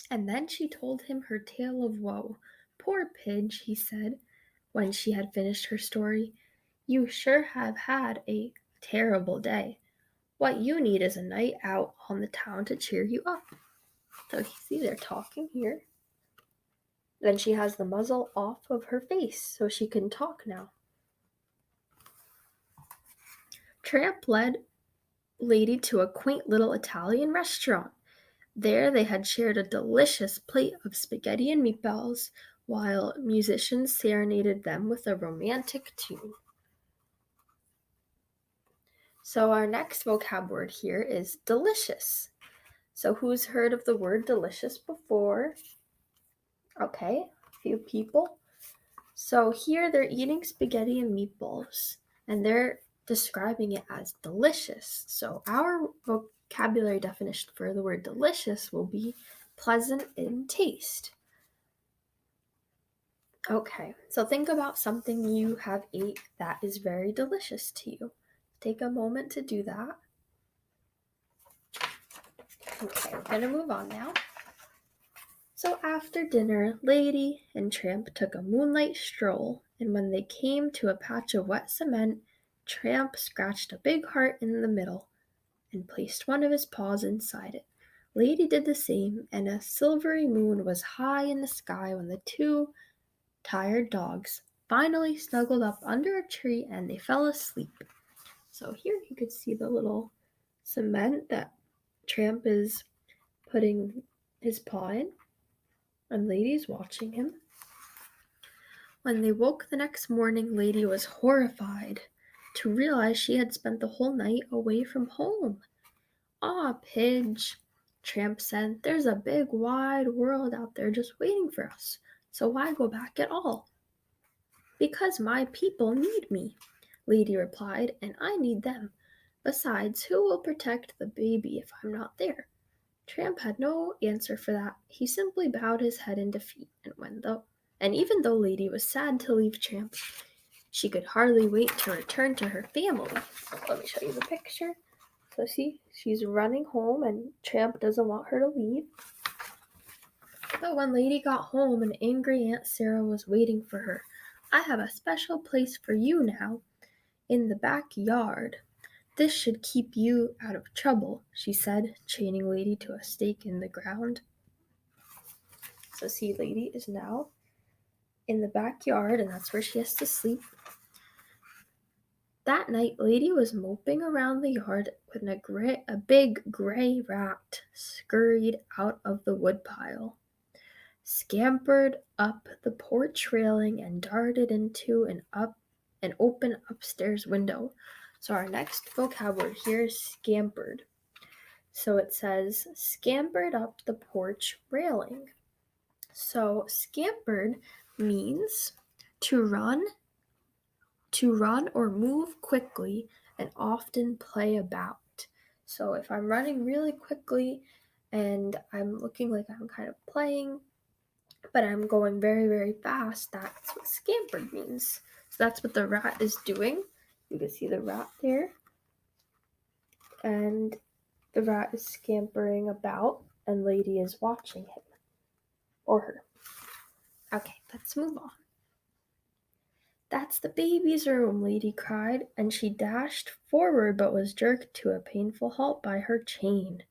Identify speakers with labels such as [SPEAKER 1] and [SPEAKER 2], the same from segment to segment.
[SPEAKER 1] And then she told him her tale of woe. "Poor Pidge," he said, when she had finished her story, "you sure have had a terrible day. What you need is a night out on the town to cheer you up." So you see they're talking here. Then she has the muzzle off of her face so she can talk now. Tramp led Lady to a quaint little Italian restaurant. There they had shared a delicious plate of spaghetti and meatballs, while musicians serenaded them with a romantic tune. So our next vocab word here is delicious. So who's heard of the word delicious before? Okay, a few people. So here they're eating spaghetti and meatballs, and they're describing it as delicious. So our vocabulary definition for the word delicious will be pleasant in taste. Okay, so think about something you have ate that is very delicious to you. Take a moment to do that. Okay, we're going to move on now. So after dinner, Lady and Tramp took a moonlight stroll, and when they came to a patch of wet cement, Tramp scratched a big heart in the middle and placed one of his paws inside it. Lady did the same, and a silvery moon was high in the sky when the two tired dogs finally snuggled up under a tree and they fell asleep. So here you could see the little cement that Tramp is putting his paw in, and Lady's watching him. When they woke the next morning, Lady was horrified to realize she had spent the whole night away from home. "Ah, Pidge," Tramp said, "there's a big wide world out there just waiting for us, so why go back at all?" "Because my people need me," Lady replied, "and I need them. Besides, who will protect the baby if I'm not there?" Tramp had no answer for that. He simply bowed his head in defeat, and even though Lady was sad to leave Tramp, she could hardly wait to return to her family. Let me show you the picture. So see, she's running home and Tramp doesn't want her to leave. But when Lady got home, an angry Aunt Sarah was waiting for her. "I have a special place for you now, in the backyard. This should keep you out of trouble," she said, chaining Lady to a stake in the ground. So see, Lady is now in the backyard, and that's where she has to sleep. That night, Lady was moping around the yard when a big gray rat scurried out of the woodpile, scampered up the porch railing, and darted into an open upstairs window. So our next vocab word here is scampered. So it says scampered up the porch railing. So scampered means to run or move quickly and often play about. So if I'm running really quickly and I'm looking like I'm kind of playing, but I'm going very, very fast, that's what scampered means. So that's what the rat is doing. You can see the rat there. And the rat is scampering about, and Lady is watching him or her. Okay, let's move on. "That's the baby's room," Lady cried, and she dashed forward but was jerked to a painful halt by her chain.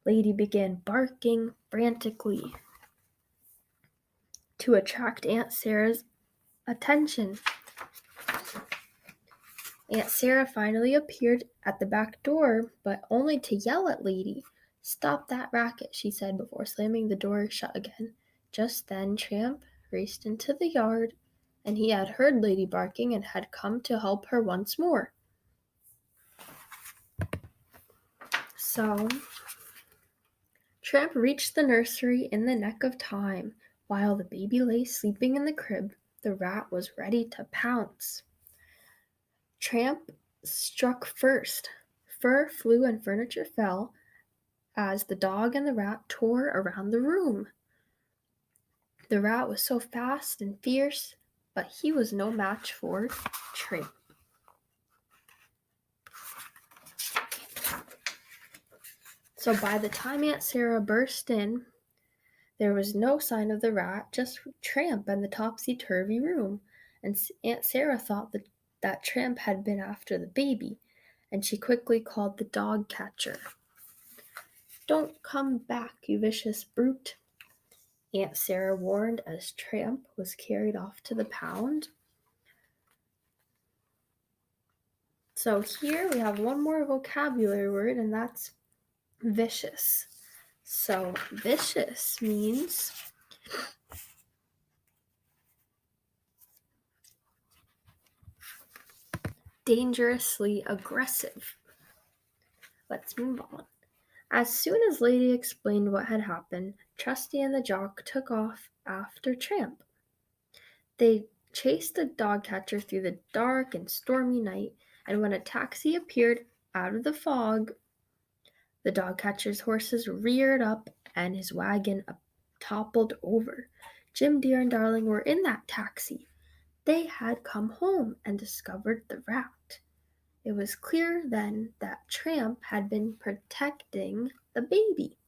[SPEAKER 1] Lady began barking frantically to attract Aunt Sarah's attention. Aunt Sarah finally appeared at the back door, but only to yell at Lady. "Stop that racket," she said before slamming the door shut again. Just then Tramp raced into the yard, and he had heard Lady barking and had come to help her once more. So Tramp reached the nursery in the nick of time. While the baby lay sleeping in the crib, the rat was ready to pounce. Tramp struck first. Fur flew and furniture fell as the dog and the rat tore around the room. The rat was so fast and fierce, but he was no match for Tramp. So by the time Aunt Sarah burst in, There was no sign of the rat, just Tramp and the topsy-turvy room, and Aunt Sarah thought that Tramp had been after the baby, and she quickly called the dog catcher. "Don't come back, you vicious brute," Aunt Sarah warned as Tramp was carried off to the pound. So here we have one more vocabulary word, and that's vicious. So vicious means dangerously aggressive. Let's move on. As soon as Lady explained what had happened, Trusty and the Jock took off after Tramp. They chased the dog catcher through the dark and stormy night, and when a taxi appeared out of the fog, the dog catcher's horses reared up and his wagon toppled over. Jim, Dear, and Darling were in that taxi. They had come home and discovered the rat. It was clear then that Tramp had been protecting the baby,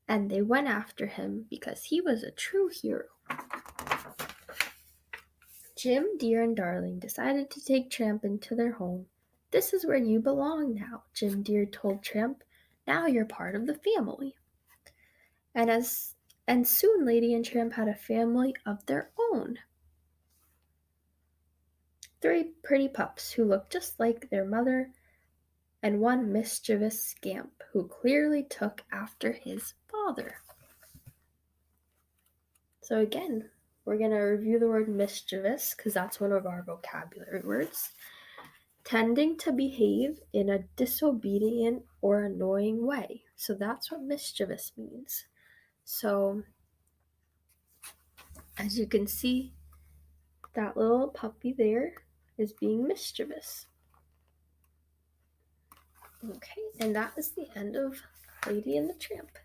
[SPEAKER 1] and they went after him because he was a true hero. Jim, Dear, and Darling decided to take Tramp into their home. "This is where you belong now," Jim Dear told Tramp. "Now you're part of the family." And soon Lady and Tramp had a family of their own. 3 pretty pups who looked just like their mother, and one mischievous scamp who clearly took after his father. So again, we're going to review the word mischievous because that's one of our vocabulary words. Tending to behave in a disobedient or annoying way. So that's what mischievous means. So as you can see, that little puppy there is being mischievous. Okay, and that is the end of Lady and the Tramp.